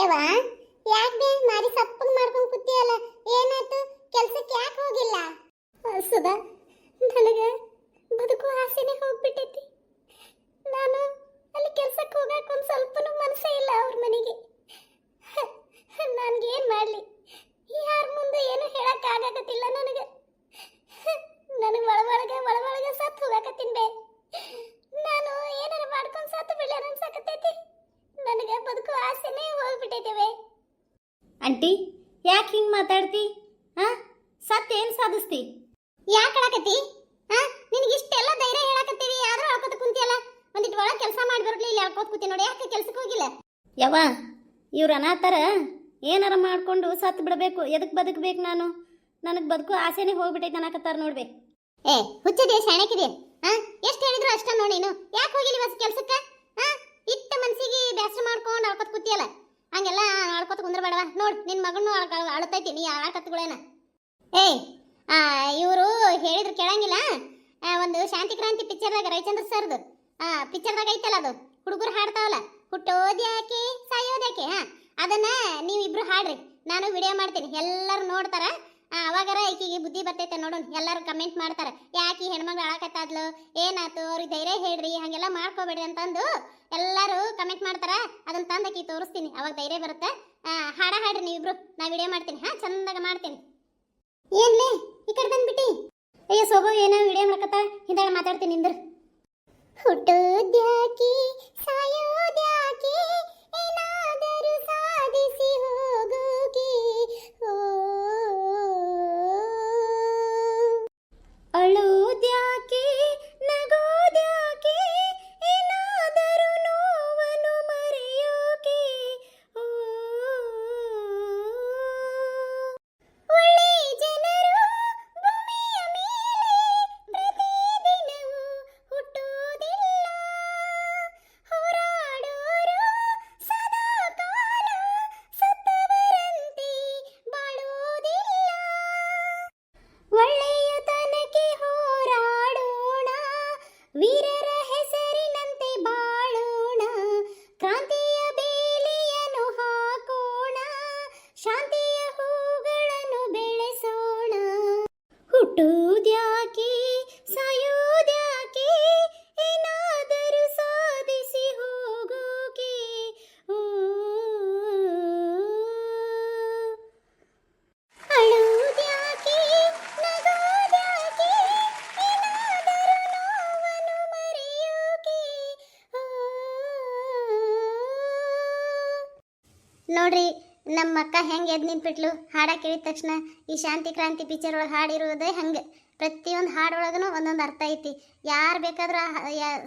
ಯಾಕವ್ವ ಯಾಕೆ ಮಾರಿ ಸಪ್ಪಗ್ ಮಾಡ್ಕೊಂಡು ಕೂತಿಯಲ್ಲ ಏನಾಯ್ತು ಕೆಲಸಕ್ಕೆ ಯಾಕೆ ಹೋಗಿಲ್ಲ ಸುಧಾ ನನಗೆ ಬದುಕು ಆಸೆನೇ ಹೋಗ್ಬಿಟ್ಟೈತಿ ನಾನು ಅಲ್ಲಿ ಕೆಲಸಕ್ಕೆ ಹೋಗಕ್ಕೆ ಒಂದು ಸ್ವಲ್ಪನೂ ಮನಸ್ಸೇ ಇಲ್ಲ ಅವ್ರ ಮನೆಗೆ ನನಗೆ ಏನು ಮಾಡಲಿ ಯಾರ ಮುಂದೆ ಏನು ಹೇಳಕ್ಕೆ ಆಗಕತ್ತಿಲ್ಲ ನನಗೆ ಒಳಗೆ ಸತ್ತು ಹೋಗಕತ್ತೀನಿ ಬೇ ನಾನು ಏನಾರ ಮಾಡ್ಕೊಂಡು ಸತ್ತು ಬಿಡ ಅನ್ಸಕತ್ತೈತಿ ನನಗೆ ಬದುಕು ಆಸೆನೇ ಹೋಗ್ಬಿಟ್ಟೈತಿವೆ ಆಂಟಿ ಯಾಕೆ ಹಿಂಗೆ ಮಾತಾಡ್ತಿ ಹಾ ಸತ್ ಏನು ಸಾಧಿಸ್ತಿ ಯಾಕೆ ಹೇಳಕತ್ತಿ ಹಾ ನಿನಗೆ ಇಷ್ಟೆಲ್ಲ ಧೈರ್ಯ ಹೇಳಕತ್ತೀವಿ ಆದ್ರೂ ಹೇಳ್ಕೊತ ಕುಂತಿಯಲ್ಲ ಒಂದಿಟ್ಟು ಒಳಗೆ ಕೆಲಸ ಮಾಡಿ ಬರಲಿ ಇಲ್ಲಿ ಹೇಳ್ಕೊತ ಕೂತಿ ನೋಡಿ ಯಾಕೆ ಕೆಲಸಕ್ಕೆ ಹೋಗಿಲ್ಲ ಯವ್ವ ಇವ್ರು ಅನಾಥರ ಏನಾರ ಮಾಡ್ಕೊಂಡು ಸತ್ತು ಬಿಡಬೇಕು ಎದಕ್ಕೆ ಬದುಕಬೇಕು ನಾನು ನನಗೆ ಬದುಕು ಆಸೆನೇ ಹೋಗ್ಬಿಟ್ಟೈತೆ ಅನ್ನಕತ್ತಾರ ನೋಡ್ಬೇಕು ಏ ಹುಚ್ಚದೆ ಶಾಣಕಿದೆ ಹಾ ಎಷ್ಟು ಹೇಳಿದ್ರು ಅಷ್ಟ ನೋಡಿ ನೀನು ಯಾಕೆ ಹೋಗಿಲ್ಲ ಇವತ್ತು ಕೆಲಸಕ್ಕೆ ಹಾ ಇಟ್ಟ ಮನಸ್ಸಿಗೆ ಬೇಸರ ಮಾಡ್ಕೊಂಡು ಹೇಳ್ಕೊತ ಕೂತಿಯಲ್ಲ ಹಂಗೆಲ್ಲ ಆಡ್ಕೊತ ಕುಂದ್ರಬೇಡವ ನೋಡ್ ನಿನ್ನ ಮಗನು ಅಳತೈತಿ ನೀ ಆಡಕತ್ತುಗಳೇನ ಏಯ್ ಇವರು ಹೇಳಿದ್ರು ಕೇಳಂಗಿಲ್ಲ ಒಂದು ಶಾಂತಿ ಕ್ರಾಂತಿ ಪಿಕ್ಚರ್ದಾಗ ರವಿಚಂದ್ರ ಸರ್ದು ಪಿಕ್ಚರ್ದಾಗ ಐತಲ್ಲ ಅದು ಹುಡುಗರು ಹಾಡ್ತಾವಲ್ಲ ಹುಟ್ಟೋದ್ಯಾಕೆ ಸಾಯೋದ್ಯಾಕೆ ಅದನ್ನ ನೀವಿಬ್ರು ಹಾಡ್ರಿ ನಾನು ವಿಡಿಯೋ ಮಾಡ್ತೀನಿ ಎಲ್ಲರೂ ನೋಡ್ತಾರ ಅವಾಗಾರ ಈಕಿಗೆ ಬುದ್ಧಿ ಬರ್ತೈತೆ ನೋಡೋಣ ಎಲ್ಲರೂ ಕಮೆಂಟ್ ಮಾಡ್ತಾರೆ ಯಾಕೆ ಈ ಹೆಣ್ಮಗಳು ಅಳಕತ್ತಾದ್ಲು ಏನಾಯ್ತು ಅವ್ರಿಗೆ ಧೈರ್ಯ ಹೇಳ್ರಿ ಹಾಗೆಲ್ಲ ಮಾಡ್ಕೋಬೇಡ್ರಿ ಅಂತಂದು ಎಲ್ಲರೂ ಕಮೆಂಟ್ ಮಾಡ್ತಾರ ಅದನ್ನ ತಂದಕಿ ತೋರಿಸ್ತೀನಿ ಅವಾಗ ಧೈರ್ಯ ಬರುತ್ತೆ ಹಾಡ್ರಿ ನೀವಿಬ್ರು ನಾ ವಿಡಿಯೋ ಮಾಡ್ತೀನಿ ಚಂದಾಗ ಮಾಡ್ತೀನಿ ಏನ್ಲೇ ಈ ಕಡೆ ಬಂದ್ಬಿಟ್ಟಿ ಅಯ್ಯೋ ಸೋಗೋ ಏನೋ ವಿಡಿಯೋ ಮಾಡಕತ್ತ ಹಿಂದಾಗ ಮಾತಾಡ್ತೀನಿ ನಿಂದ್ರ ಹುಟ್ಟೋದ್ಯಾಕೆ ಸಾಯೋದ್ಯಾಕೆ ಏನಾದರೂ ಸಾಧಿಸಿ ಹೋಗೋಕೆ ಅಳುವುದ್ಯಾಕೆ ನಗೋದ್ಯಾಕೆ ಏನಾದರೂ ನೋವನ್ನು ಮರೆಯೋಕೆ ಒಳ್ಳೆ ಜನರು ಭೂಮಿಯ ಮೇಲೆ ಪ್ರತಿದಿನವೂ ಹುಟ್ಟುವುದಿಲ್ಲ ಹೋರಾಡೋರು ಸದಾ ಕಾಲ ಸತ್ತವರಂತೆ ಬಾಳೋದಿಲ್ಲ ಒಳ್ಳೆಯತನಕ್ಕೆ ಹೋರಾಡೋಣ ವೀರರ ಹೆಸರಿನಂತೆ ಬಾಳೋಣ ಕ್ರಾಂತಿಯ ಬೇಲಿಯನ್ನು ಹಾಕೋಣ ಶಾಂತಿಯ ಹೂಗಳನ್ನು ಬೆಳೆಸೋಣ ಹುಟ್ಟುವುದ್ಯಾಕೆ ಸಾಯೋದ್ಯಾಕೆ ಏನಾದರೂ ಸಾಧಿಸಿ ಹೋಗೋಕೆ ಅಳುವುದ್ಯಾಕೆ ನಗೋದ್ಯಾಕೆ ಏನಾದರೂ ನೋವನ್ನು ಮರೆಯೋಕೆ ನೋಡ್ರಿ ನಮ್ಮ ಅಕ್ಕ ಹೆಂಗೆ ಎದ್ದು ನಿಂತ್ಬಿಟ್ಲು ಹಾಡ ಕೇಳಿದ ತಕ್ಷಣ ಈ ಶಾಂತಿ ಕ್ರಾಂತಿ ಪಿಕ್ಚರ್ ಒಳಗೆ ಹಾಡಿರೋದೇ ಹಂಗೆ ಪ್ರತಿಯೊಂದು ಹಾಡೊಳಗೂ ಒಂದೊಂದು ಅರ್ಥ ಐತಿ ಯಾರು ಬೇಕಾದ್ರೂ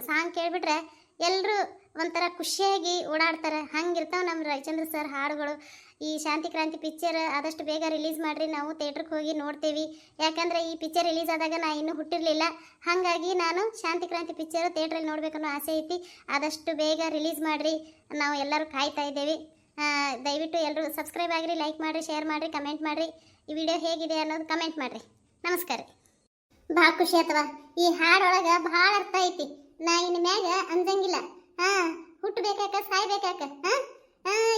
ಸಾಂಗ್ ಕೇಳಿಬಿಟ್ರೆ ಎಲ್ಲರೂ ಒಂಥರ ಖುಷಿಯಾಗಿ ಓಡಾಡ್ತಾರೆ ಹಂಗಿರ್ತಾವೆ ನಮ್ಮ ರವಿಚಂದ್ರ ಸರ್ ಹಾಡುಗಳು ಈ ಶಾಂತಿ ಕ್ರಾಂತಿ ಪಿಕ್ಚರ್ ಆದಷ್ಟು ಬೇಗ ರಿಲೀಸ್ ಮಾಡಿರಿ ನಾವು ಥಿಯೇಟ್ರಿಗೆ ಹೋಗಿ ನೋಡ್ತೀವಿ ಯಾಕಂದರೆ ಈ ಪಿಕ್ಚರ್ ರಿಲೀಸ್ ಆದಾಗ ನಾ ಇನ್ನೂ ಹುಟ್ಟಿರಲಿಲ್ಲ ಹಾಗಾಗಿ ನಾನು ಶಾಂತಿ ಕ್ರಾಂತಿ ಪಿಕ್ಚರ್ ಥಿಯೇಟ್ರಲ್ಲಿ ನೋಡ್ಬೇಕನ್ನೋ ಆಸೆ ಐತಿ ಆದಷ್ಟು ಬೇಗ ರಿಲೀಸ್ ಮಾಡಿರಿ ನಾವು ಎಲ್ಲರೂ ಕಾಯ್ತಾ ಇದ್ದೇವೆ ದಯವಿಟ್ಟು ಎಲ್ಲರೂ ಸಬ್ಸ್ಕ್ರೈಬ್ ಆಗಿರಿ ಲೈಕ್ ಮಾಡಿರಿ ಶೇರ್ ಮಾಡಿರಿ ಕಮೆಂಟ್ ಮಾಡಿರಿ ಈ ವಿಡಿಯೋ ಹೇಗಿದೆ ಅನ್ನೋದು ಕಮೆಂಟ್ ಮಾಡಿರಿ ನಮಸ್ಕಾರ ಭಾಳ ಖುಷಿ ಆಯ್ತವ ಈ ಹಾಡೊಳಗೆ ಭಾಳ ಅರ್ಥ ಐತಿ ನಾ ಇನ್ನು ಮ್ಯಾಗ ಅಂಜಂಗಿಲ್ಲ ಹುಟ್ಟಬೇಕಾಕ ಸಾಯ್ಬೇಕಾಕ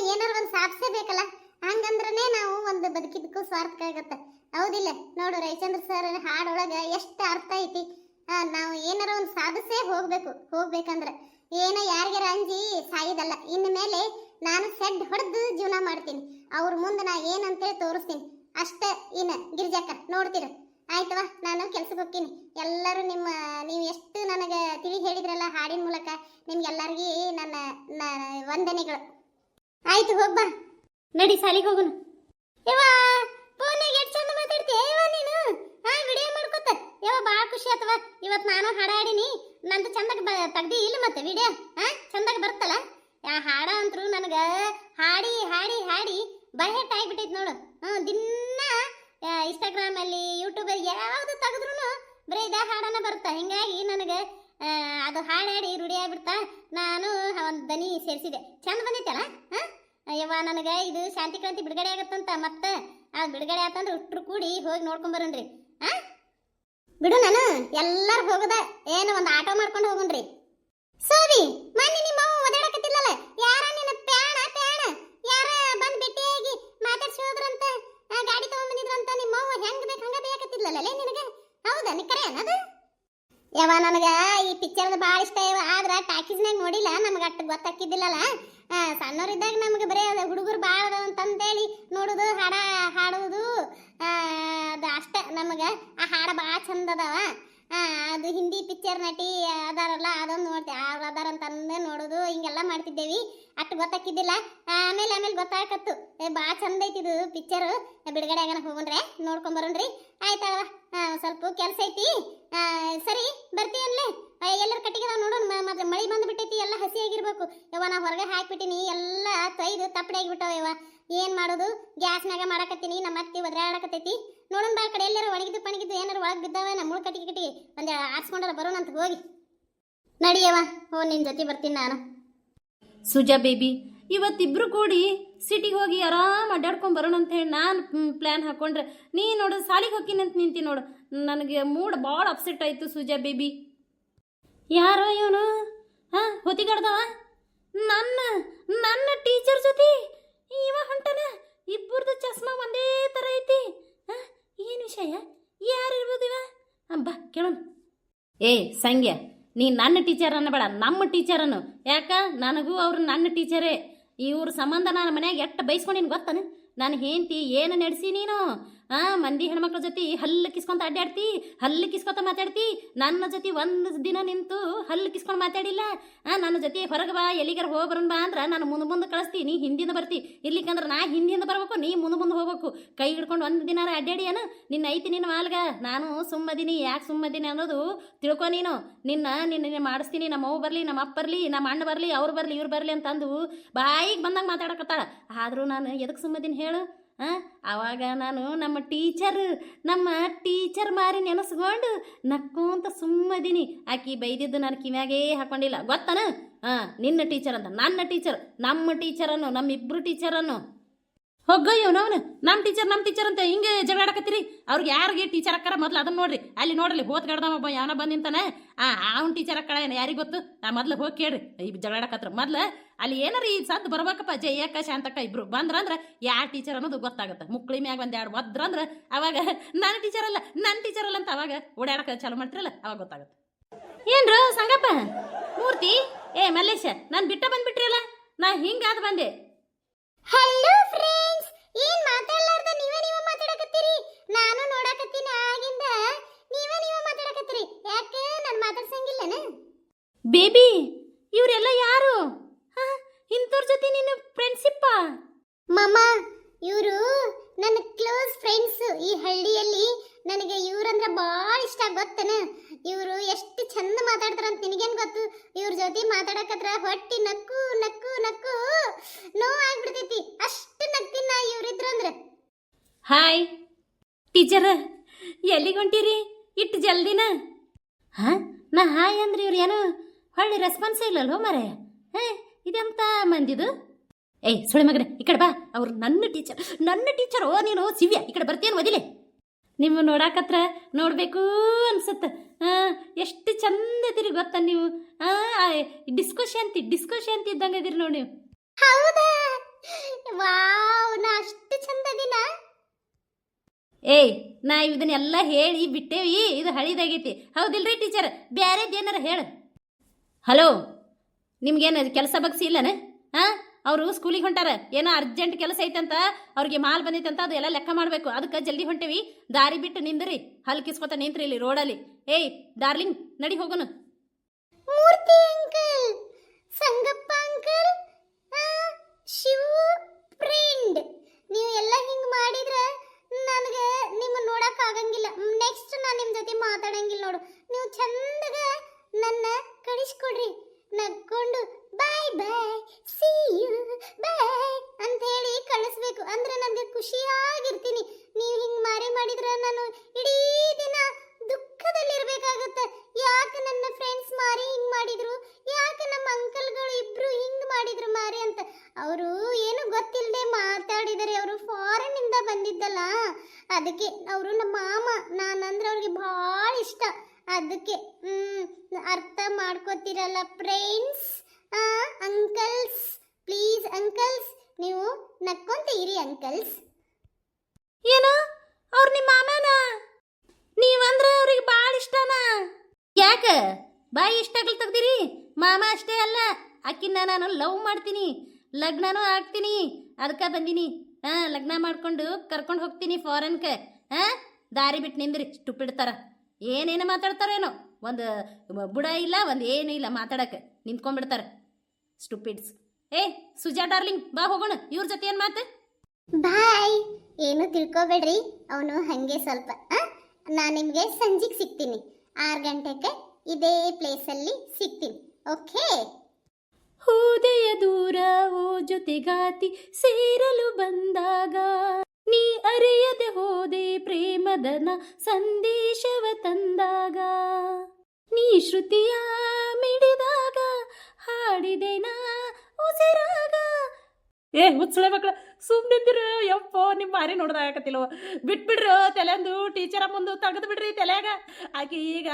ಏನಾರು ಒಂದು ಸಾಧಿಸಬೇಕಲ್ಲ ಹಂಗಂದ್ರನೇ ನಾವು ಒಂದು ಬದುಕಿದ್ದಕ್ಕೂ ಸ್ವಾರ್ಥ ಆಗತ್ತೆ ಹೌದಿಲ್ಲ ನೋಡು ರವಿಚಂದ್ರ ಸರ್ ಹಾಡೊಳಗೆ ಎಷ್ಟು ಅರ್ಥ ಐತಿ ನಾವು ಏನಾರ ಒಂದು ಸಾಧಿಸೇ ಹೋಗ್ಬೇಕಂದ್ರೆ ಏನೋ ಯಾರಿಗಾರ ಅಂಜಿ ಸಾಯಿದಲ್ಲ ಇನ್ನು ಮೇಲೆ ನಾನು ಸೆಡ್ ಹೊಡೆದು ಜೀವನ ಮಾಡ್ತೀನಿ ಅವ್ರ ಮುಂದೆ ನಾ ಏನಂತೇಳಿ ತೋರಿಸ್ತೀನಿ ಅಷ್ಟೇ ಇನ್ನು ಗಿರಿಜಕ್ಕ ನೋಡ್ತೀರ ಆಯ್ತವ ನಾನು ಕೆಲ್ಸಕ್ಕೆ ಹೋಗ್ತೀನಿ ಎಲ್ಲರೂ ನೀವು ಎಷ್ಟು ನನಗೆ ತಿಳಿ ಹೇಳಿದ್ರಲ್ಲ ಹಾಡಿನ ಮೂಲಕ ನಿಮ್ಗೆಲ್ಲರಿಗೂ ನನ್ನ ವಂದನೆಗಳು ಆಯ್ತು ಹೋಗ್ಬಾ ನಡಿ ಸಾಲಿಗೆ ಹೋಗೋಣ ಯವ್ವ ಫೋನಿಗೆ ಎಷ್ಟು ಚಂದ ಮಾತಾಡ್ತೀಯ ಯವ್ವ ನೀನು ವಿಡಿಯೋ ಮಾಡ್ಕೊತ ಯವ್ವ ಭಾಳ ಖುಷಿ ಆತವ ಇವತ್ತು ನಾನು ಹಾಡಾಡಿನಿ ನಂದು ಚಂದಾಗ ತೆಗ್ದಿ ಇಲ್ಲ ಮತ್ತೆ ವಿಡಿಯೋ ಚಂದಾಗ ಬರ್ತಲ್ಲ ಹಾಡ ಅಂತರೂ ನನಗೆ ಹಾಡಿ ಹಾಡಿ ಹಾಡಿ ಬಹೆಟ್ ಆಗಿಬಿಟ್ಟೈತೆ ನೋಡು ದಿನ ಇನ್ಸ್ಟಾಗ್ರಾಮಲ್ಲಿ ಯೂಟ್ಯೂಬಲ್ಲಿ ಯಾವುದು ತೆಗೆದ್ರೂ ಬರೀ ಇದೇ ಹಾಡನ ಬರುತ್ತೆ ಹಿಂಗಾಗಿ ನನಗೆ ಅದು ಹಾಡಾಡಿ ರೂಢಿ ಆಗ್ಬಿಡ್ತಾ ನಾನು ಒಂದು ದನಿ ಸೇರಿಸಿದೆ ಚಂದ ಬಂದೈತಲ್ಲ ಯವ್ವ ನನಗೆ ಇದು ಶಾಂತಿ ಕ್ರಾಂತಿ ಬಿಡುಗಡೆ ಆಗತ್ತಂತ ಮತ್ತೆ ಅದು ಬಿಡುಗಡೆ ಆತಂದ್ರೆ ಉಟ್ರು ಕೂಡಿ ಹೋಗಿ ನೋಡ್ಕೊಂಬರೋಣ್ರಿ ಬಿಡು ನಾನು ಎಲ್ಲರೂ ಹೋಗೋದ ಏನು ಒಂದು ಆಟೋ ಮಾಡ್ಕೊಂಡು ಹೋಗೋಣ್ರಿ ಸೋವಿ ಮನೆ ನಿಮ್ಮ ಓದಾಡಕತ್ತಿಲ್ಲಲ್ಲ ಯಾರ ನಿನ್ನ ಪ್ಯಾಣ ಯಾರ ಯವ ನನಗ ಈ ಪಿಕ್ಚರ್ದ ಭಾಳ ಇಷ್ಟ ಯವ. ಆದ್ರ ಟಾಕೀಸ್ನಾಗ ನೋಡಿಲ್ಲ, ನಮ್ಗೆ ಅಷ್ಟು ಗೊತ್ತಾಕಿದ್ದಿಲ್ಲಲ್ಲ. ಸಣ್ಣವ್ರಿದ್ದಾಗ ನಮ್ಗೆ ಬರೀ ಹುಡುಗರು ಭಾಳ ಅದಾವ ಅಂತಂದೇಳಿ ನೋಡುದು, ಹಾಡುವುದು, ಅದು ಅಷ್ಟೇ ನಮಗೆ. ಆ ಹಾಡು ಭಾಳ ಚಂದ ಅದಾವ. ಅದು ಹಿಂದಿ ಪಿಕ್ಚರ್ ನಟಿ ಅದಾರಲ್ಲ, ಅದೊಂದು ನೋಡ್ತೀವಿ, ಅವ್ರು ಅದಾರ ಅಂತಂದೇ ನೋಡೋದು, ಹಿಂಗೆಲ್ಲ ಮಾಡ್ತಿದ್ದೇವಿ. ಅಷ್ಟು ಗೊತ್ತಾಕಿದ್ದಿಲ್ಲ. ಆಮೇಲೆ ಗೊತ್ತಾಗತ್ತು ಭಾಳ ಚಂದ ಐತಿದು ಪಿಕ್ಚರು. ಬಿಡುಗಡೆ ಆಗನ ಹೋಗೋಣ್ರೆ, ನೋಡ್ಕೊಂಬರೋಣ್ರಿ. ಆಯ್ತಲ್ವ, ಸ್ವಲ್ಪ ಕೆಲಸ ಐತಿ. ಸರಿ ಬರ್ತೀಯಲ್ಲೇ, ಎಲ್ಲರ ಕಟ್ಟಿಗೆ ನೋಡೋಣ. ಮತ್ತೆ ಮಳೆ ಬಂದುಬಿಟ್ಟೈತಿ, ಎಲ್ಲ ಹಸಿ ಆಗಿರ್ಬೇಕು. ಯವ್ವ ನಾ ಹೊರಗೆ ಹಾಕ್ಬಿಟ್ಟಿನಿ, ಎಲ್ಲ ತೊಯ್ದು ತಪ್ಪಡೆ ಆಗಿಬಿಟ್ಟವ ಯವ್ವ. ಏನು ಮಾಡೋದು, ಗ್ಯಾಸ್ನಾಗ ಮಾಡಕತ್ತೀನಿ, ನಮ್ಮ ಅತ್ತಿ ಒದ್ರಾಡಕತ್ತೈತಿ. ನೋಡೋಣ ಬಾ, ಕಡೆ ಎಲ್ಲರೂ ಒಣಗಿದ್ದು ಪಣಗಿದ್ದು ಏನಾರು ಒಳಗೆ ಬಿದ್ದಾವೆ, ನಮ್ಮ ಮುಳು ಕಟ್ಟಿಗೆ ಒಂದು ಆರಿಸ್ಕೊಂಡಾರ ಬರೋಣ ಅಂತ ಹೋಗಿ. ನಡಿಯವ, ನಿನ್ನ ಜೊತೆ ಬರ್ತೀನಿ ನಾನು. ಸುಜಾ ಬೇಬಿ, ಇವತ್ತಿಬ್ರು ಕೂಡಿ ಸಿಟಿಗೆ ಹೋಗಿ ಆರಾಮ್ ಅಡ್ಡಾಡ್ಕೊಂಡು ಬರೋಣ ಅಂತ ಹೇಳಿ ನಾನು ಪ್ಲ್ಯಾನ್ ಹಾಕೊಂಡ್ರೆ, ನೀ ನೋಡು ಸಾಲಿಗೆ ಹೋಗ್ತೀನಿ ಅಂತ ನಿಂತಿ ನೋಡು. ನನಗೆ ಮೂಡ್ ಭಾಳ ಅಪ್ಸೆಟ್ ಆಯಿತು ಸುಜಾ ಬೇಬಿ. ಯಾರೋ ಇವನು ಹೊತ್ತಿಗಾಡ್ದವ, ನನ್ನ ಟೀಚರ್ ಜೊತೆ ಇವ ಹೊಂಟನ. ಇಬ್ಬರದು ಚಸ್ಮಾ ಒಂದೇ ಥರ ಐತಿ. ಏನು ವಿಷಯ, ಯಾರಿರ್ಬೋದು ಇವ? ಬಾ ಕೇಳೋಣ. ಸಂಗ್ಯ, ನೀ ನನ್ನ ಟೀಚರ್ ಅನ್ನಬೇಡ, ನಮ್ಮ ಟೀಚರ್ ಅನ್ನು. ಯಾಕ, ನನಗೂ ಅವ್ರು ನನ್ನ ಟೀಚರೇ. ಇವ್ರ ಸಂಬಂಧ ನಾನು ಮನ್ಯಾಗ ಎಷ್ಟು ಬೈಸ್ಕೊಂಡಿನಿ ಗೊತ್ತಾನ. ನಾನು ಹೆಂಡ್ತಿ ಏನು ನಡೆಸಿ ನೀನು ಮಂದಿ ಹೆಣ್ಮಕ್ಳ ಜೊತೆ ಹಲ್ಲು ಕಿಸ್ಕೊಂತ ಅಡ್ಡಾಡ್ತಿ, ಹಲ್ಲು ಕಿಸ್ಕೊತ ಮಾತಾಡ್ತಿ. ನನ್ನ ಜೊತೆ ಒಂದು ದಿನ ನಿಂತು ಹಲ್ಲು ಕಿಸ್ಕೊಂಡು ಮಾತಾಡಿಲ್ಲ. ನನ್ನ ಜೊತೆ ಹೊರಗೆ ಬಾ, ಎಲ್ಲಿಗಾರ ಹೋಗಿ ಬರೋಣ ಬಾ ಅಂದ್ರೆ ನಾನು ಮುಂದೆ ಕಳಿಸ್ತೀನಿ, ನೀ ಹಿಂದಿಂದ ಬರ್ತಿ. ಇರ್ಲಿಕ್ಕಂದ್ರೆ ನಾ ಹಿಂದಿಂದ ಬರ್ಬೇಕು, ನೀ ಮುಂದೆ ಹೋಗ್ಬೇಕು. ಕೈ ಹಿಡ್ಕೊಂಡು ಒಂದು ದಿನ ಅಡ್ಡಾಡಿ ಅನ ನಿನ್ನ ಐತಿ ನಿನ್ನ ಮಾಲ್ಗ. ನಾನು ಸುಮ್ಮದೀನಿ. ಯಾಕೆ ಸುಮ್ಮದೀನಿ ಅನ್ನೋದು ತಿಳ್ಕೊ ನೀನು. ನಿನ್ನ ಮಾಡಿಸ್ತೀನಿ. ನಮ್ಮ ಅವ್ವ ಬರಲಿ, ನಮ್ಮ ಅಪ್ಪ ಬರಲಿ, ನಮ್ಮ ಅಣ್ಣ ಬರಲಿ, ಅವ್ರು ಬರಲಿ, ಇವ್ರು ಬರಲಿ ಅಂತಂದು ಬಾಯಿಗೆ ಬಂದಂಗೆ ಮಾತಾಡಕತ್ತಾಳ. ಆದರೂ ನಾನು ಎದಕ್ಕೆ ಸುಮ್ಮದೀನಿ ಹೇಳು? ಆವಾಗ ನಾನು ನಮ್ಮ ಟೀಚರ್ ಮಾರಿ ನೆನೆಸ್ಕೊಂಡು ನಕ್ಕೊಂತ ಸುಮ್ಮದೀನಿ. ಆಕಿ ಬೈದಿದ್ದು ನಾನು ಕಿವ್ಯಾಗೇ ಹಾಕೊಂಡಿಲ್ಲ ಗೊತ್ತಾನ. ನಿನ್ನ ಟೀಚರ್ ಅಂತ, ನನ್ನ ಟೀಚರ್, ನಮ್ಮ ಟೀಚರನ್ನು, ನಮ್ಮಿಬ್ರು ಟೀಚರನ್ನು. ಹೋಗಯ್ಯೋ ನವನು ನಮ್ಮ ಟೀಚರ್ ಅಂತ ಹಿಂಗೆ ಜಗಳಾಡಕತ್ತೀರಿ. ಅವ್ರಿಗೆ ಯಾರಿಗೆ ಟೀಚರ್ ಅಕ್ಕಾರ ಮೊದ್ಲು ಅದನ್ನ ನೋಡ್ರಿ. ಅಲ್ಲಿ ನೋಡ್ರಿ ಹೋತ್ಗಡ್ದವ ಯಾವನ ಬಂದು ನಿಂತಾನೆ. ಅವ್ನ ಟೀಚರ್ ಅಕ್ಕಳ ಏನು ಯಾರಿಗೆ ಗೊತ್ತು? ಮೊದ್ಲು ಹೋಗಿ ಕೇಳ್ರಿ ಈ ಜಗಳಾಡಕತ್ರ. ಮೊದ್ಲು ಅಲ್ಲಿ ಏನಾರ ಈ ಸದ್ದು ಬರ್ಬೇಕಪ್ಪ, ಜಯಕ್ಕ ಶಾಂತಕ್ಕ ಇಬ್ರು ಬಂದ್ರಂದ್ರೆ ಯಾರು ಟೀಚರ್ ಅನ್ನೋದು ಗೊತ್ತಾಗುತ್ತೆ. ಮುಕ್ಳಿ ಮ್ಯಾಗ ಒಂದು ಎರಡು ಒದ್ರಂದ್ರೆ ಅವಾಗ ನನ್ನ ಟೀಚರ್ ಅಲ್ಲ ಅಂತ ಅವಾಗ ಓಡಾಡಕ ಚಾಲು ಮಾಡ್ತಿರಲ್ಲ, ಅವಾಗ ಗೊತ್ತಾಗುತ್ತೆ. ಏನ್ರು ಸಂಗಪ್ಪ ಮೂರ್ತಿ, ಮಲ್ಲೇಶ, ನಾನು ಬಂದ್ಬಿಟ್ರಿ ಅಲ್ಲ. ನಾ ಹಿಂಗಾದ ಬಂದೆ. ಹಲೋ ಫ್ರೆಂಡ್ಸ್, ಏನ್ ಮಾತಾಡಲಾರ್ದ ನೀವೇ ಮಾತಾಡಕತ್ತೀರಿ? ನಾನು ನೋಡಕತ್ತೀನಿ ಆಗಿಂದ ನೀವೇ ಮಾತಾಡಕತ್ತೀರಿ. ಯಾಕೆ ನಾನು ಮಾತಾಡ್ಸಂಗಿಲ್ಲನ? ಬೇಬಿ, ಇವರೆಲ್ಲ ಯಾರು? ಇಂಥವ್ರ ಜೊತೆ ನಿನ್ನ ಫ್ರೆಂಡ್ಶಿಪ್ಪ? ಮಮ್ಮ, ಇವರು ನನ್ನ ಕ್ಲೋಸ್ ಫ್ರೆಂಡ್ಸ್. ಈ ಹಳ್ಳಿಯಲ್ಲಿ ನನಗೆ ಇವ್ರಂದ್ರೆ ಭಾಳ ಇಷ್ಟ, ಗೊತ್ತನ? ಇವರು ಎಷ್ಟು ಚಂದ ಮಾತಾಡ್ತಾರಂತ ನಿನಗೇನು ಗೊತ್ತು? ಇವ್ರ ಜೊತೆ ಮಾತಾಡಕತ್ರ ಹೊಟ್ಟಿ ನಕ್ಕು ನಕ್ಕು ನಕ್ಕು ನೋವಾಗ್ಬಿಡ್ತೈತಿ. ಅಷ್ಟು ನಗ್ತೀನಿ ನಾ ಇವ್ರಿದ್ರಂದ್ರೆ. ಹಾಯ್ ಟೀಚರ್, ಎಲ್ಲಿಗೆ ಹೊಂಟಿರಿ ಇಟ್ಟು ಜಲ್ದಿನ? ನಾ ಹಾಯ್ ಅಂದ್ರೆ ಇವ್ರು ಏನೋ ಹೊಳ್ಳಿ ರೆಸ್ಪಾನ್ಸೇ ಇಲ್ಲಲ್ವ ಮರೆ. ಇದೆಂತ ಮಂದಿದು? ಸುಳಿ ಮಗನೆ, ಈ ಕಡೆ ಬಾ. ಅವ್ರು ನನ್ನ ಟೀಚರ್. ನೀನು ಸಿವ್ಯ, ಈ ಕಡೆ ಬರ್ತೀಯನ್ ಒದಿಲೆ. ನಿಮ್ಮ ನೋಡಾಕತ್ರ ನೋಡಬೇಕು ಅನ್ಸುತ್ತೆ. ಎಷ್ಟು ಚಂದ ಇದೀರಿ ಗೊತ್ತಾ ನೀವು? ಡಿಸ್ಕೋ ಶಾಂತಿ ಇದ್ದಂಗೆ ಇದೀರಿ ನೋಡಿ ನೀವು. ಹೌದಾ? ವಾವ್, ನಾ ಅಷ್ಟು ಚಂದ ಇದೀನ? ನಾ ಇದನ್ನೆಲ್ಲ ಹೇಳಿ ಬಿಟ್ಟೇವಿ. ಇದು ಹಳಿದಾಗೈತಿ, ಹೌದಿಲ್ರಿ ಟೀಚರ್? ಬ್ಯಾರೇದೇನಾರ ಹೇಳು. ಹಲೋ, ನಿಮ್ಗೇನು ಕೆಲಸ ಬಗ್ಸಿ ಇಲ್ಲನ? ಅವರು ಸ್ಕೂಲಿಗೆ ಹೊಂಟಾರ, ಏನೋ ಅರ್ಜೆಂಟ್ ಕೆಲಸ ಐತಂತ, ಅವ್ರಿಗೆ ಮಾಲ್ ಬಂದೈತಂತ, ಅದು ಎಲ್ಲ ಲೆಕ್ಕ ಮಾಡಬೇಕು. ಅದಕ್ಕೆ ಜಲ್ದಿ ಹೊಂಟೇವಿ. ದಾರಿ ಬಿಟ್ಟು ನಿಂದ್ರಿ, ಹಲ್ ಕಿಸ್ಕೊತ ನಿಂತ್ರಿ ಇಲ್ಲಿ ರೋಡಲ್ಲಿ. ಡಾರ್ಲಿಂಗ್, ನಡಿ ಹೋಗೋನು. Murthy uncle, Sangappa uncle, Shiva friend, ನೀವು ಎಲ್ಲ ಹಿಂಗೆ ಮಾಡಿದ್ರೆ ನನಗೆ ನಿಮ್ಮ ನೋಡಕ್ ಆಗಂಗಿಲ್ಲ. ನೆಕ್ಸ್ಟ್ ನಾನು ನಿಮ್ಮ ಜೊತೆ ಮಾತಾಡಂಗಿಲ್ಲ ನೋಡು. ನೀವು ಚಂದಗ ನನ್ನ ಕಳಿಸ್ಕೊಡ್ರಿ, ನಕ್ಕೊಂಡು ಬಾಯ್ ಬಾಯ್, ಸಿ ಯು, ಬಾಯ್ ಅಂತ ಹೇಳಿ ಕಳಿಸ್ಬೇಕು. ಅಂದ್ರೆ ನನಗೆ ಖುಷಿಯಾಗಿರ್ತೀನಿ. ನೀವು ಹಿಂಗೆ ಮಾಡಿದ್ರೆ ನಾನು ಇಡೀ ದಿನ ದುಃಖದಲ್ಲಿರ್ಬೇಕಾಗತ್ತೆ. ಯಾಕೆ ನನ್ನ ಫ್ರೆಂಡ್ಸ್ ಮಾರಿ ಹಿಂಗೆ ಮಾಡಿದ್ರು, ಯಾಕೆ ನಮ್ಮ ಅಂಕಲ್ಗಳು ಇಬ್ರು ಹಿಂಗೆ ಮಾಡಿದ್ರು ಮಾರಿ ಅಂತ. ಅವರು ಏನು ಗೊತ್ತಿಲ್ಲದೆ ಮಾತಾಡಿದರೆ. ಅವರು ಫಾರಿನ್ನಿಂದ ಬಂದಿದ್ದಲ್ಲ, ಅದಕ್ಕೆ ಅವರು ನಮ್ಮ ಮಾಮ. ನಾನಂದ್ರೆ ಅವ್ರಿಗೆ ಭಾಳ ಇಷ್ಟ. ಅದಕ್ಕೆ ಅರ್ಥ ಮಾಡ್ಕೋತಿರಲ್ಲ ಫ್ರೆಂಡ್ಸ್. ಅಂಕಲ್ಸ್, ಪ್ಲೀಸ್ ಅಂಕಲ್ಸ್, ನೀವು ನಕ್ಕೊಂತ ಇರಿ ಅಂಕಲ್ಸ್. ಏನು, ಅವ್ರು ನಿಮ್ಮ ಮಾಮನ? ನೀವಂದ್ರೆ ಅವ್ರಿಗೆ ಭಾಳ ಇಷ್ಟನಾ? ಯಾಕ ಬಾಯಿ ಇಷ್ಟಾಗಲ್ ತೆಗ್ದಿರಿ? ಮಾಮ ಅಷ್ಟೇ ಅಲ್ಲ, ಆಕಿನ್ನ ನಾನು ಲವ್ ಮಾಡ್ತೀನಿ, ಲಗ್ನನೂ ಆಗ್ತೀನಿ, ಅದಕ್ಕೆ ಬಂದೀನಿ. ಲಗ್ನ ಮಾಡ್ಕೊಂಡು ಕರ್ಕೊಂಡು ಹೋಗ್ತೀನಿ ಫಾರಿನ್ಗೆ. ದಾರಿ ಬಿಟ್ಟು ನಿಂದ್ರಿ, ಸ್ಟುಪಿಡ್ತಾರ. ಏನೇನು ಮಾತಾಡ್ತಾರೇನೋ, ಒಂದು ಬುಡ ಇಲ್ಲ, ಒಂದು ಏನೂ ಇಲ್ಲ ಮಾತಾಡಕ್ಕೆ, ನಿಂತ್ಕೊಂಡ್ಬಿಡ್ತಾರೆ ಸ್ಟುಪಿಡ್ಸ್. ಸುಜಾ ಡಾರ್ಲಿಂಗ್, ಬಾ ಹೋಗೋಣ. ಇವ್ರ ಜೊತೆ ಏನು ಮಾತು? ಬಾಯ್. ಏನು ತಿಳ್ಕೊಬೇಡ್ರಿ, ಅವನು ಹಾಗೆ ಸ್ವಲ್ಪ. ನಾನು ನಿಮಗೆ ಸಂಜೆಗೆ ಸಿಗ್ತೀನಿ, 6 ಗಂಟೆಗೆ ಇದೇ ಪ್ಲೇಸಲ್ಲಿ ಸಿಗ್ತೀನಿ. ಓಕೆ? ಹೋದೆಯ ದೂರ ಓ ಜೊತೆಗಾತಿ, ಸೇರಲು ಬಂದಾಗ ನೀ ಅರಿಯದೆ ಹೋದೆ ಪ್ರೇಮದನ ಸಂದೇಶವ ತಂದಾಗ, ನೀ ಶ್ರುತಿಯ ಮಿಡಿದಾಗ ಹಾಡಿದೆನ ಉಸಿರಾಗ. ಹುಚ್ಚಳೆ ಮಕ್ಕಳ, ಸುಮ್ಮನಿದ್ದಿರು ಯಪ್ಪೋ, ನಿಮ್ಮ ಮಾರಿ ನೋಡ್ದಾಗತ್ತಿಲ್ವ? ಬಿಟ್ಬಿಡ್ರು ತಲೆಂದು, ಟೀಚರ ಮುಂದೆ ತೆಗೆದು ಬಿಡ್ರಿ ತಲೆಯಾಗ. ಆಕೆ ಈಗ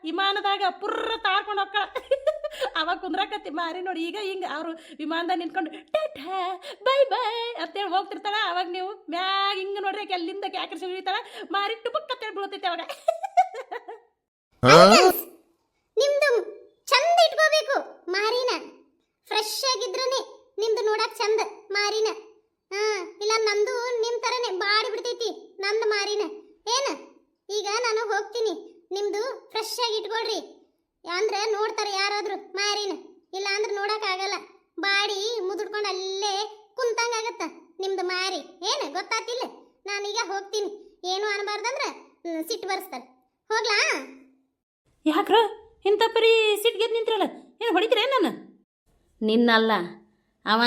ವಿಮಾನದಾಗ ಪುರ್ರ ತಾರ್ಕೊಂಡು ಹೋಗ್ಕ ಅವಾಗ ಕುಂದ್ರಾಕತ್ತಿ ಮಾರಿ ನೋಡಿ. ಈಗ ಹಿಂಗೆ ಅವರು ವಿಮಾನದಾಗ ನಿಂತ್ಕೊಂಡು ಟಾಟಾ ಬೈ ಬೈ ಅಂತೇಳಿ ಹೋಗ್ತಿರ್ತಾಳ. ಅವಾಗ ನೀವು ಮ್ಯಾಗ ಹಿಂಗೆ ನೋಡ್ರಿ, ಆಕೆ ಅಲ್ಲಿಂದ ಕ್ಯಾಕರ್ಸಿ ಹಿಡಿತಾಳ, ಮಾರಿ ಟುಪಕ್ ಅಂತೇಳಿ ಬೀಳ್ತೈತೆ ಅವಾಗ. ನಿಮ್ದು ಚಂದ ಇಟ್ಕೋಬೇಕು ಮಾರಿನ, ಫ್ರೆಶ್ ಆಗಿದ್ರನೆ ನಿಮ್ದು ನೋಡಕ್ ಚಂದ ಮಾರಿನ. ಇಲ್ಲ ನಂದು ನಿಮ್ ತರನೇ ಬಾಡಿ ಬಿಡ್ತೈತಿ ನಂದು ಮಾರಿನ. ಏನ ಈಗ ನಾನು ಹೋಗ್ತೀನಿ, ನಿಮ್ದು ಫ್ರೆಶ್ ಆಗಿ ಇಟ್ಕೊಳ್ರಿ. ಅಂದ್ರೆ ನೋಡ್ತಾರೆ ಯಾರಾದ್ರೂ ಮಾರಿನ, ಇಲ್ಲ ಅಂದ್ರೆ ನೋಡಕ್ ಆಗಲ್ಲ. ಬಾಡಿ ಮುದುಡ್ಕೊಂಡು ಅಲ್ಲೇ ಕುಂತಂಗ ಆಗತ್ತ ನಿಮ್ದು ಮಾರಿ. ಏನ ಗೊತ್ತಾತಿಲ್ಲ? ನಾನೀಗ ಹೋಗ್ತೀನಿ, ಏನು ಅನ್ಬಾರ್ದಂದ್ರ ಸಿಟ್ಟು ಬರ್ಸ್ತಾರೆ. ಹೋಗ್ಲಾ? ಯಾಕ್ರ ಇಂಥ ಪರಿ ಸಿಟ್ಗೆದ್ದು ನಿಂತಿರಲ್ಲ, ಏನು ಹೊಡಿತೀರ ನಾನು? ನಿನ್ನಲ್ಲ, ಅವ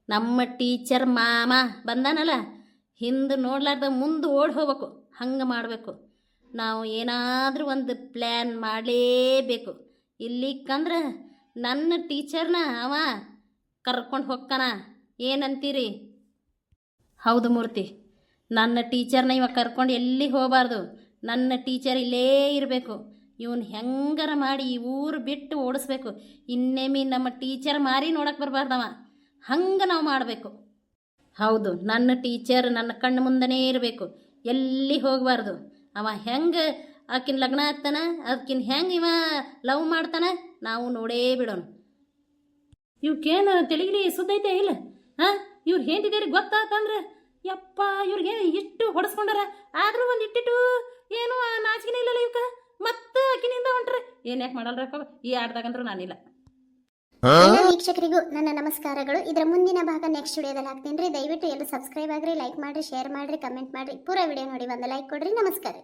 ನಮ್ಮ ಟೀಚರ್ ಮಾಮ ಬಂದಾನಲ್ಲ, ಹಿಂದೆ ನೋಡ್ಲಾರ್ದ ಮುಂದೆ ಓಡಿ ಹೋಗ್ಬೇಕು. ಹಂಗೆ ಮಾಡಬೇಕು ನಾವು. ಏನಾದರೂ ಒಂದು ಪ್ಲ್ಯಾನ್ ಮಾಡಲೇಬೇಕು. ಇಲ್ಲಿಕ್ಕಂದ್ರೆ ನನ್ನ ಟೀಚರ್ನ ಅವ ಕರ್ಕೊಂಡು ಹೋಗ್ತಾನ. ಏನಂತೀರಿ? ಹೌದು ಮೂರ್ತಿ, ನನ್ನ ಟೀಚರ್ನ ಇವ ಕರ್ಕೊಂಡು ಎಲ್ಲಿ ಹೋಗಬಾರ್ದು. ನನ್ನ ಟೀಚರ್ ಇಲ್ಲೇ ಇರಬೇಕು. ಇವನು ಹೆಂಗಾರ ಮಾಡಿ ಈ ಊರು ಬಿಟ್ಟು ಓಡಿಸ್ಬೇಕು. ಇನ್ನೇಮಿ ನಮ್ಮ ಟೀಚರ್ ಮಾರಿ ನೋಡಕ್ಕೆ ಬರಬಾರ್ದವ. ಹಂಗೆ ನಾವು ಮಾಡಬೇಕು. ಹೌದು, ನನ್ನ ಟೀಚರ್ ನನ್ನ ಕಣ್ಣು ಮುಂದನೇ ಇರಬೇಕು, ಎಲ್ಲಿ ಹೋಗಬಾರ್ದು. ಅವ ಹೆಂಗೆ ಆಕಿನ ಲಗ್ನ ಆಗ್ತಾನೆ, ಅದಕ್ಕಿನ್ನ ಹೆಂಗೆ ಇವ ಲವ್ ಮಾಡ್ತಾನೆ, ನಾವು ನೋಡೇ ಬಿಡೋಣ. ಇವಕ್ಕೇನು ತೆಲಿಗಿಲಿ ಸುದ್ದೈತೆ ಇಲ್ಲ? ಇವ್ರು ಹೇಂತಿದ್ದೀರಿ ಗೊತ್ತಾತಂದ್ರೆ ಯಪ್ಪ, ಇವ್ರಿಗೆ ಇಷ್ಟು ಹೊಡೆಸ್ಕೊಂಡಾರ. ಆದರೂ ಒಂದು ಇಟ್ಟಿಟ್ಟು ಏನು ನಾಚಿಕೆನೇ ಇಲ್ಲಲ್ಲ ಇವಕ್ಕೆ. ಮತ್ತೆ ಆಕಿನಿಂದ ಹೊಂಟ್ರೆ ಏನು ಯಾಕೆ ಮಾಡಲ್ರಪ್ಪ? ಈ ಆಡ್ದಾಗಂದ್ರೂ ನಾನಿಲ್ಲ. ಎಲ್ಲ ವೀಕ್ಷಕರಿಗೂ ನನ್ನ ನಮಸ್ಕಾರಗಳು. ಇದರ ಮುಂದಿನ ಭಾಗ ನೆಕ್ಸ್ಟ್ ವಿಡಿಯೋದಲ್ಲಿ ಹಾಕ್ತೀನಿ ರೀ. ದಯವಿಟ್ಟು ಎಲ್ಲರೂ ಸಬ್ಸ್ಕ್ರೈಬ್ ಆಗ್ರಿ, ಲೈಕ್ ಮಾಡ್ರಿ, ಶೇರ್ ಮಾಡ್ರಿ, ಕಮೆಂಟ್ ಮಾಡ್ರಿ. ಪೂರಾ ವಿಡಿಯೋ ನೋಡಿ ಒಂದು ಲೈಕ್ ಕೊಡ್ರಿ. ನಮಸ್ಕಾರ.